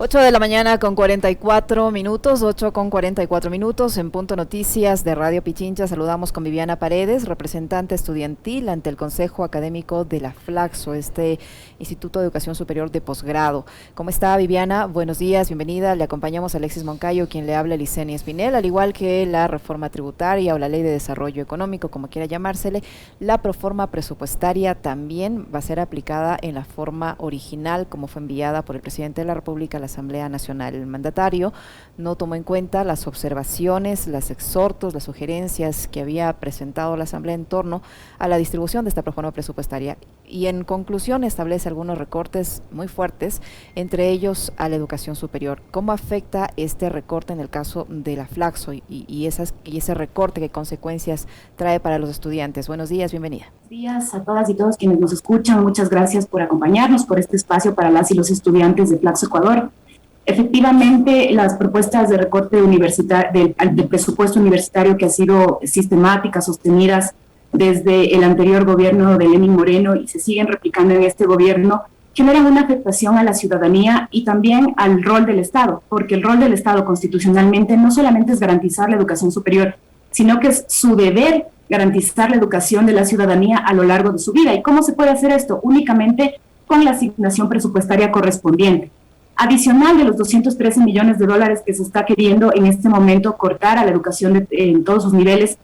8 de la mañana con 44 minutos, 8 con 44 minutos, en Punto Noticias de Radio Pichincha. Saludamos con Viviana Paredes, representante estudiantil ante el Consejo Académico de la Flaxo, este Instituto de Educación Superior de Posgrado. ¿Cómo está, Viviana? Buenos días, bienvenida. Le acompañamos a Alexis Moncayo, quien le habla, Licenia Espinel. Al igual que la reforma tributaria o la Ley de Desarrollo Económico, como quiera llamársele, la proforma presupuestaria también va a ser aplicada en la forma original, como fue enviada por el presidente de la República a la Asamblea Nacional. El mandatario no tomó en cuenta las observaciones, los exhortos, las sugerencias que había presentado la Asamblea en torno a la distribución de esta proforma presupuestaria y en conclusión establece algunos recortes muy fuertes, entre ellos a la educación superior. ¿Cómo afecta este recorte en el caso de la Flaxo y ese recorte, qué consecuencias trae para los estudiantes? Buenos días, bienvenida. Buenos días a todas y todos quienes nos escuchan. Muchas gracias por acompañarnos por este espacio para las y los estudiantes de Flaxo Ecuador. Efectivamente, las propuestas de recorte del presupuesto universitario que ha sido sistemáticas, sostenidas desde el anterior gobierno de Lenín Moreno y se siguen replicando en este gobierno, generan una afectación a la ciudadanía y también al rol del Estado, porque el rol del Estado constitucionalmente no solamente es garantizar la educación superior, sino que es su deber garantizar la educación de la ciudadanía a lo largo de su vida. ¿Y cómo se puede hacer esto? Únicamente con la asignación presupuestaria correspondiente. Adicional de los 213 millones de dólares que se está queriendo en este momento cortar a la educación en todos sus niveles,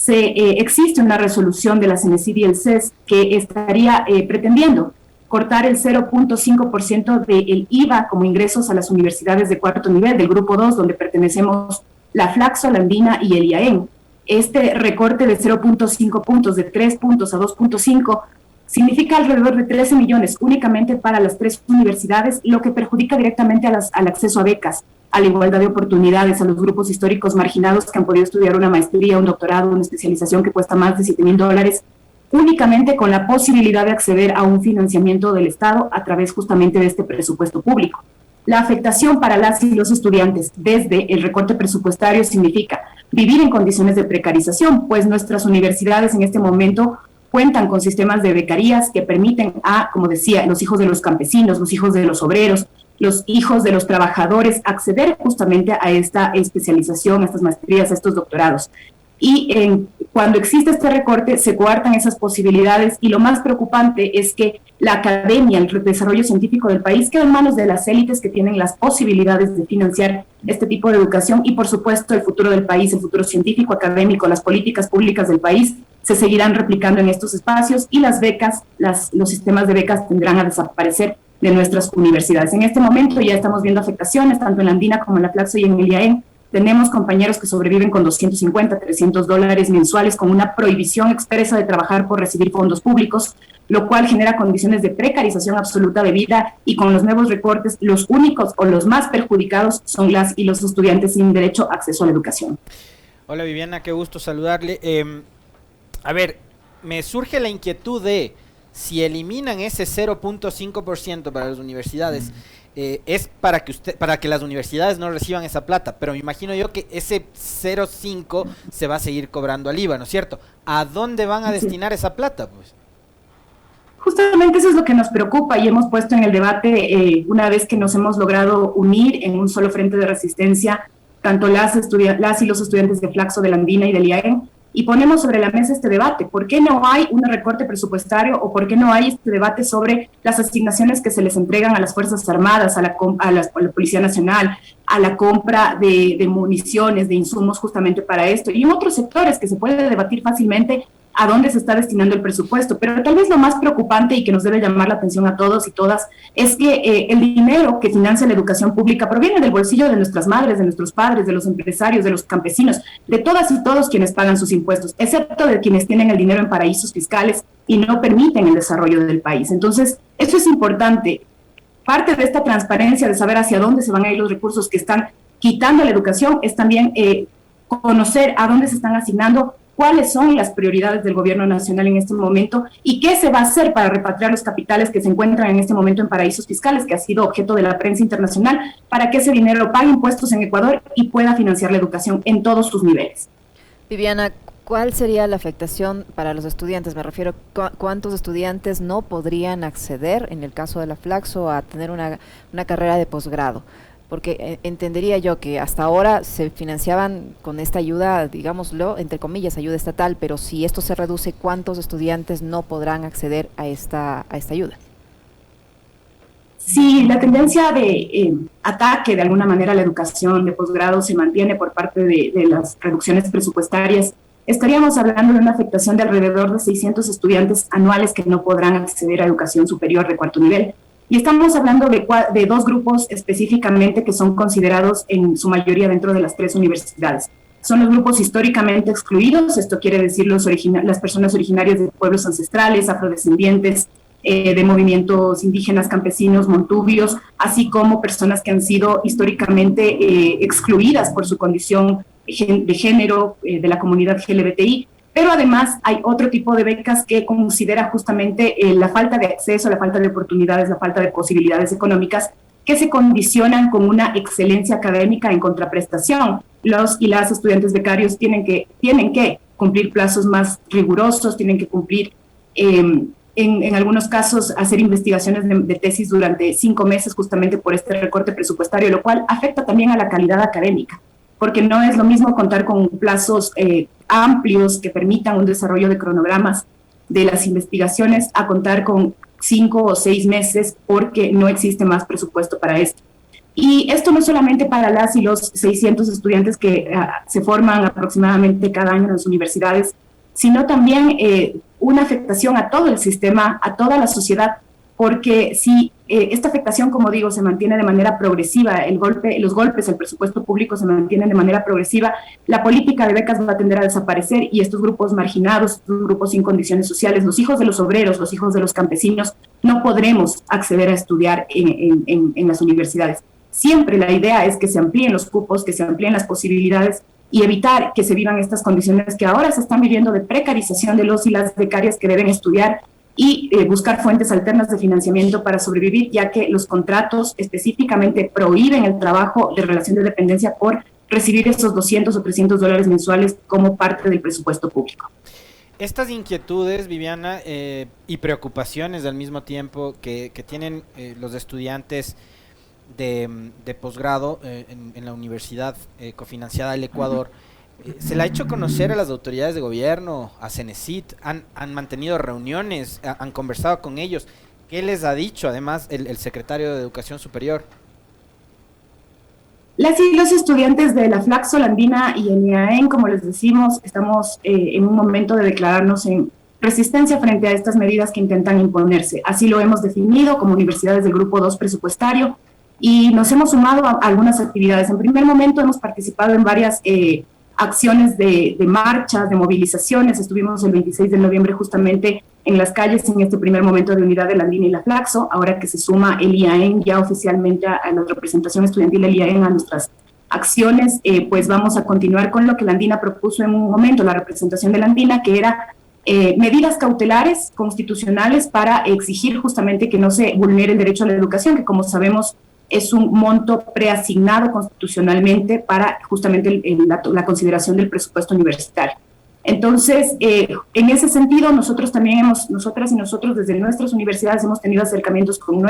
existe una resolución de la CENESID y el CES que estaría pretendiendo cortar el 0.5% del IVA como ingresos a las universidades de cuarto nivel, del grupo 2, donde pertenecemos la Flaxo, la Andina y el IAEN. Este recorte de 0.5 puntos, de 3 puntos a 2.5, significa alrededor de 13 millones únicamente para las 3 universidades, lo que perjudica directamente al acceso a becas, a la igualdad de oportunidades, a los grupos históricos marginados que han podido estudiar una maestría, un doctorado, una especialización que cuesta más de $7,000, únicamente con la posibilidad de acceder a un financiamiento del Estado a través justamente de este presupuesto público. La afectación para las y los estudiantes desde el recorte presupuestario significa vivir en condiciones de precarización, pues nuestras universidades en este momento cuentan con sistemas de becarías que permiten a, como decía, los hijos de los campesinos, los hijos de los obreros, los hijos de los trabajadores acceder justamente a esta especialización, a estas maestrías, a estos doctorados. Y cuando existe este recorte se coartan esas posibilidades y lo más preocupante es que la academia, el desarrollo científico del país queda en manos de las élites que tienen las posibilidades de financiar este tipo de educación y por supuesto el futuro del país, el futuro científico, académico, las políticas públicas del país se seguirán replicando en estos espacios y las becas, los sistemas de becas tendrán a desaparecer de nuestras universidades. En este momento ya estamos viendo afectaciones tanto en la Andina como en la Flaxo y en el IAEN. Tenemos compañeros que sobreviven con $250, $300 mensuales, con una prohibición expresa de trabajar por recibir fondos públicos, lo cual genera condiciones de precarización absoluta de vida y con los nuevos recortes, los únicos o los más perjudicados son las y los estudiantes sin derecho a acceso a la educación. Hola Viviana, qué gusto saludarle. A ver, me surge la inquietud de si eliminan ese 0.5% para las universidades, es para que las universidades no reciban esa plata, pero me imagino yo que ese 0.5 se va a seguir cobrando al IVA, ¿no es cierto? ¿A dónde van a destinar esa plata, pues? Justamente eso es lo que nos preocupa y hemos puesto en el debate, una vez que nos hemos logrado unir en un solo frente de resistencia, tanto las y los estudiantes de Flaxo, de la Andina y del IAEN, y ponemos sobre la mesa este debate. ¿Por qué no hay un recorte presupuestario o por qué no hay este debate sobre las asignaciones que se les entregan a las Fuerzas Armadas, a la Policía Nacional, a la compra de municiones, de insumos justamente para esto, y en otros sectores que se puede debatir fácilmente a dónde se está destinando el presupuesto? Pero tal vez lo más preocupante y que nos debe llamar la atención a todos y todas es que el dinero que financia la educación pública proviene del bolsillo de nuestras madres, de nuestros padres, de los empresarios, de los campesinos, de todas y todos quienes pagan sus impuestos, excepto de quienes tienen el dinero en paraísos fiscales y no permiten el desarrollo del país. Entonces, eso es importante. Parte de esta transparencia de saber hacia dónde se van a ir los recursos que están quitando a la educación es también conocer a dónde se están asignando, cuáles son las prioridades del gobierno nacional en este momento y qué se va a hacer para repatriar los capitales que se encuentran en este momento en paraísos fiscales, que ha sido objeto de la prensa internacional, para que ese dinero pague impuestos en Ecuador y pueda financiar la educación en todos sus niveles. Viviana, ¿Cuál sería la afectación para los estudiantes? Me refiero, ¿cuántos estudiantes no podrían acceder, en el caso de la Flaxo, a tener una carrera de posgrado? Porque entendería yo que hasta ahora se financiaban con esta ayuda, digámoslo, entre comillas, ayuda estatal, pero si esto se reduce, ¿cuántos estudiantes no podrán acceder a esta ayuda? Si la tendencia de ataque de alguna manera a la educación de posgrado se mantiene por parte de las reducciones presupuestarias, estaríamos hablando de una afectación de alrededor de 600 estudiantes anuales que no podrán acceder a educación superior de cuarto nivel. Y estamos hablando de dos grupos específicamente que son considerados en su mayoría dentro de las 3 universidades. Son los grupos históricamente excluidos, esto quiere decir las personas originarias de pueblos ancestrales, afrodescendientes, de movimientos indígenas, campesinos, montubios, así como personas que han sido históricamente excluidas por su condición de género, de la comunidad LGBTI. Pero además hay otro tipo de becas que considera justamente la falta de acceso, la falta de oportunidades, la falta de posibilidades económicas que se condicionan con una excelencia académica en contraprestación. Los y las estudiantes becarios tienen que cumplir plazos más rigurosos, tienen que cumplir, en algunos casos, hacer investigaciones de tesis durante 5 meses justamente por este recorte presupuestario, lo cual afecta también a la calidad académica, porque no es lo mismo contar con plazos amplios que permitan un desarrollo de cronogramas de las investigaciones a contar con 5 o 6 meses porque no existe más presupuesto para esto. Y esto no solamente para las y los 600 estudiantes que se forman aproximadamente cada año en las universidades, sino también una afectación a todo el sistema, a toda la sociedad, porque si esta afectación, como digo, se mantiene de manera progresiva, los golpes al presupuesto público se mantienen de manera progresiva, la política de becas va a tender a desaparecer y estos grupos marginados, estos grupos sin condiciones sociales, los hijos de los obreros, los hijos de los campesinos, no podremos acceder a estudiar en las universidades. Siempre la idea es que se amplíen los cupos, que se amplíen las posibilidades y evitar que se vivan estas condiciones que ahora se están viviendo de precarización de los y las becarias que deben estudiar y buscar fuentes alternas de financiamiento para sobrevivir, ya que los contratos específicamente prohíben el trabajo de relación de dependencia por recibir esos 200 o 300 dólares mensuales como parte del presupuesto público. Estas inquietudes, Viviana, y preocupaciones al mismo tiempo que tienen los estudiantes de posgrado en la universidad cofinanciada del Ecuador, ¿se le ha hecho conocer a las autoridades de gobierno, a CENESID? ¿Han mantenido reuniones? ¿Han conversado con ellos? ¿Qué les ha dicho además el secretario de Educación Superior? Las y los estudiantes de la Flaxo, la Andina y el IAEN, como les decimos, estamos en un momento de declararnos en resistencia frente a estas medidas que intentan imponerse. Así lo hemos definido como universidades del Grupo 2 presupuestario y nos hemos sumado a algunas actividades. En primer momento hemos participado en varias acciones de marchas, de movilizaciones. Estuvimos el 26 de noviembre justamente en las calles en este primer momento de unidad de la Andina y la Flaxo, ahora que se suma el IAEN ya oficialmente a la representación estudiantil del IAEN a nuestras acciones, pues vamos a continuar con lo que la Andina propuso en un momento, la representación de la Andina, que era medidas cautelares constitucionales para exigir justamente que no se vulnere el derecho a la educación, que como sabemos es un monto preasignado constitucionalmente para justamente la consideración del presupuesto universitario. Entonces, en ese sentido, nosotras y nosotros desde nuestras universidades hemos tenido acercamientos con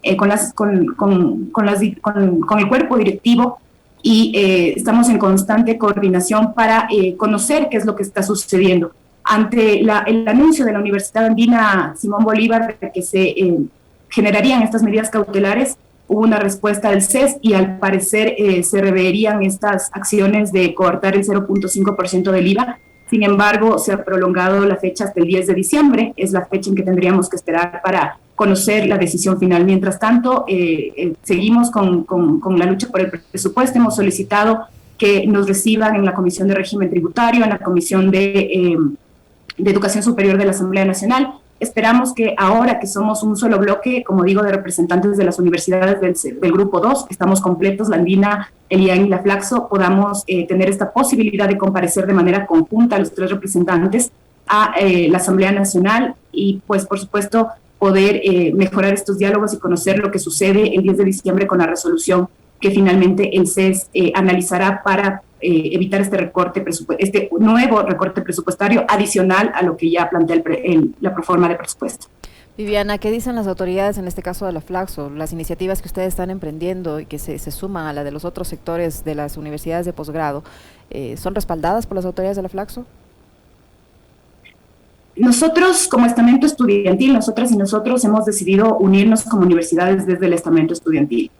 con el cuerpo directivo y estamos en constante coordinación para conocer qué es lo que está sucediendo. Ante el anuncio de la Universidad Andina Simón Bolívar de que se generarían estas medidas cautelares, hubo una respuesta del CES y al parecer se reverían estas acciones de coartar el 0.5% del IVA. Sin embargo, se ha prolongado la fecha hasta el 10 de diciembre, es la fecha en que tendríamos que esperar para conocer la decisión final. Mientras tanto, seguimos con la lucha por el presupuesto. Hemos solicitado que nos reciban en la Comisión de Régimen Tributario, en la Comisión de Educación Superior de la Asamblea Nacional. Esperamos que ahora que somos un solo bloque, como digo, de representantes de las universidades del Grupo 2, estamos completos, la Andina, el IAEN y la Flaxo, podamos tener esta posibilidad de comparecer de manera conjunta a los 3 representantes a la Asamblea Nacional y, pues, por supuesto, poder mejorar estos diálogos y conocer lo que sucede el 10 de diciembre con la resolución que finalmente el CES analizará para evitar este nuevo recorte presupuestario adicional a lo que ya plantea la proforma de presupuesto. Viviana, ¿qué dicen las autoridades, en este caso de la Flaxo? Las iniciativas que ustedes están emprendiendo y que se suman a la de los otros sectores de las universidades de posgrado, ¿son respaldadas por las autoridades de la Flaxo? Nosotros, como estamento estudiantil, nosotras y nosotros hemos decidido unirnos como universidades desde el estamento estudiantil.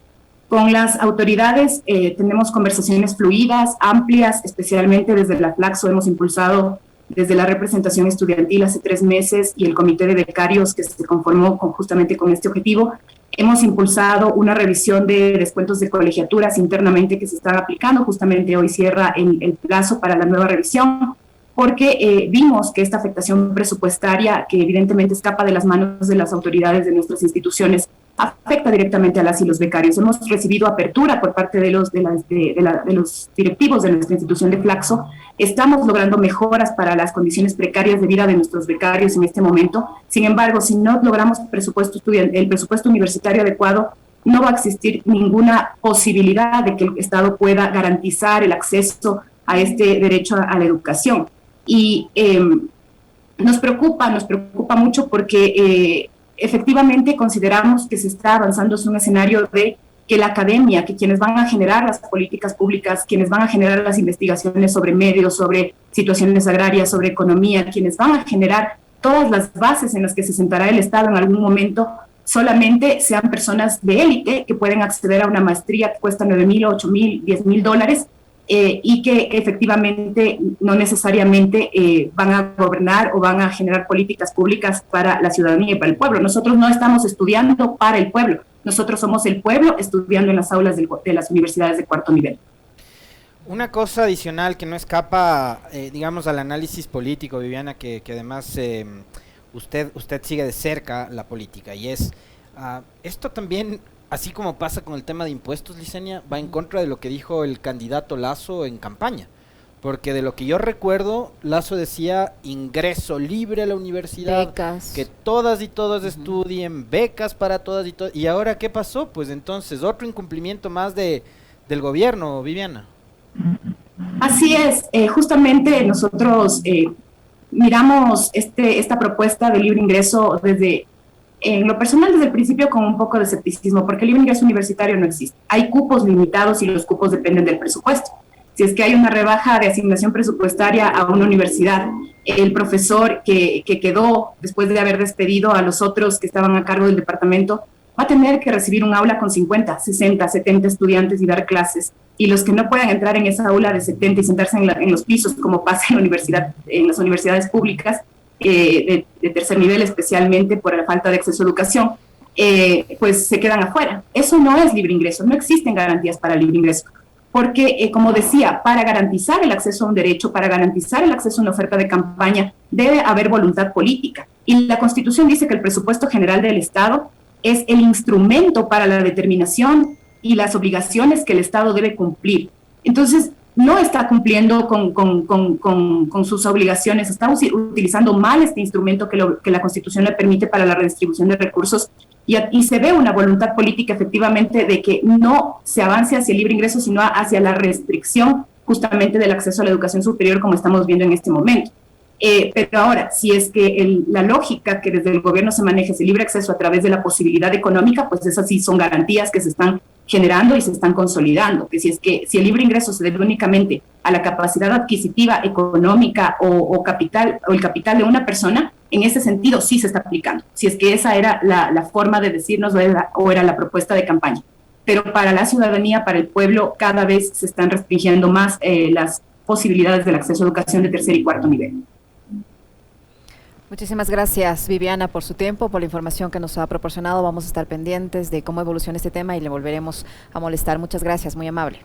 Con las autoridades tenemos conversaciones fluidas, amplias, especialmente desde la Flaxo hemos impulsado desde la representación estudiantil hace 3 meses y el comité de becarios que se conformó justamente con este objetivo. Hemos impulsado una revisión de descuentos de colegiaturas internamente que se están aplicando. Justamente hoy cierra el plazo para la nueva revisión, porque vimos que esta afectación presupuestaria, que evidentemente escapa de las manos de las autoridades de nuestras instituciones, afecta directamente a las y los becarios. Hemos recibido apertura por parte de los directivos de nuestra institución de Flaxo. Estamos logrando mejoras para las condiciones precarias de vida de nuestros becarios en este momento. Sin embargo, si no logramos el presupuesto universitario adecuado, no va a existir ninguna posibilidad de que el Estado pueda garantizar el acceso a este derecho a la educación. Y nos preocupa mucho porque efectivamente consideramos que se está avanzando en un escenario de que la academia, que quienes van a generar las políticas públicas, quienes van a generar las investigaciones sobre medios, sobre situaciones agrarias, sobre economía, quienes van a generar todas las bases en las que se sentará el Estado en algún momento, solamente sean personas de élite que pueden acceder a una maestría que cuesta $9,000, $8,000, $10,000, y que efectivamente no necesariamente van a gobernar o van a generar políticas públicas para la ciudadanía y para el pueblo. Nosotros no estamos estudiando para el pueblo, nosotros somos el pueblo estudiando en las aulas de las universidades de 4º nivel. Una cosa adicional que no escapa, digamos, al análisis político, Viviana, que además usted sigue de cerca la política, y es, esto también, así como pasa con el tema de impuestos, Licenia, va en contra de lo que dijo el candidato Lasso en campaña. Porque de lo que yo recuerdo, Lasso decía ingreso libre a la universidad, becas, que todas y todos estudien, becas para todas y todos. ¿Y ahora qué pasó? Pues entonces, otro incumplimiento más del gobierno, Viviana. Así es, justamente nosotros miramos esta propuesta de libre ingreso en lo personal desde el principio con un poco de escepticismo, porque el libre ingreso universitario no existe. Hay cupos limitados y los cupos dependen del presupuesto. Si es que hay una rebaja de asignación presupuestaria a una universidad, el profesor que quedó después de haber despedido a los otros que estaban a cargo del departamento va a tener que recibir un aula con 50, 60, 70 estudiantes y dar clases. Y los que no puedan entrar en esa aula de 70 y sentarse en los pisos, como pasa en las universidades públicas, de 3er nivel, especialmente por la falta de acceso a educación, pues se quedan afuera. Eso no es libre ingreso, no existen garantías para libre ingreso. Porque, como decía, para garantizar el acceso a un derecho, para garantizar el acceso a una oferta de campaña, debe haber voluntad política. Y la Constitución dice que el presupuesto general del Estado es el instrumento para la determinación y las obligaciones que el Estado debe cumplir. Entonces, no está cumpliendo con sus obligaciones, está utilizando mal este instrumento que la Constitución le permite para la redistribución de recursos, y se ve una voluntad política efectivamente de que no se avance hacia el libre ingreso, sino hacia la restricción justamente del acceso a la educación superior, como estamos viendo en este momento. Pero ahora, si es que la lógica que desde el gobierno se maneja es el libre acceso a través de la posibilidad económica, pues esas sí son garantías que se están generando y se están consolidando. Que si el libre ingreso se debe únicamente a la capacidad adquisitiva económica o el capital de una persona, en ese sentido sí se está aplicando. Si es que esa era la forma de decirnos o era la propuesta de campaña. Pero para la ciudadanía, para el pueblo, cada vez se están restringiendo más las posibilidades del acceso a educación de 3er y 4º nivel. Muchísimas gracias, Viviana, por su tiempo, por la información que nos ha proporcionado. Vamos a estar pendientes de cómo evoluciona este tema y le volveremos a molestar. Muchas gracias, muy amable.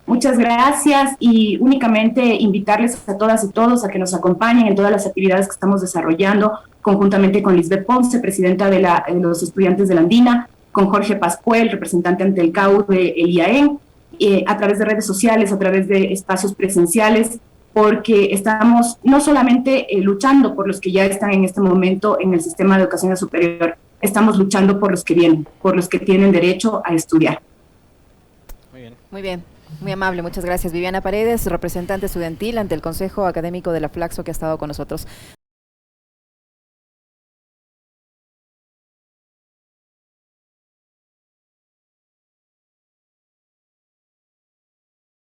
Muchas gracias, y únicamente invitarles a todas y todos a que nos acompañen en todas las actividades que estamos desarrollando, conjuntamente con Lisbeth Ponce, presidenta de los estudiantes de la Andina, con Jorge Pascuel, representante ante el CAU del IAEN, a través de redes sociales, a través de espacios presenciales, porque estamos no solamente luchando por los que ya están en este momento en el sistema de educación superior, estamos luchando por los que vienen, por los que tienen derecho a estudiar. Muy bien. Muy bien. Muy amable, muchas gracias. Viviana Paredes, representante estudiantil ante el Consejo Académico de la Flaxo, que ha estado con nosotros.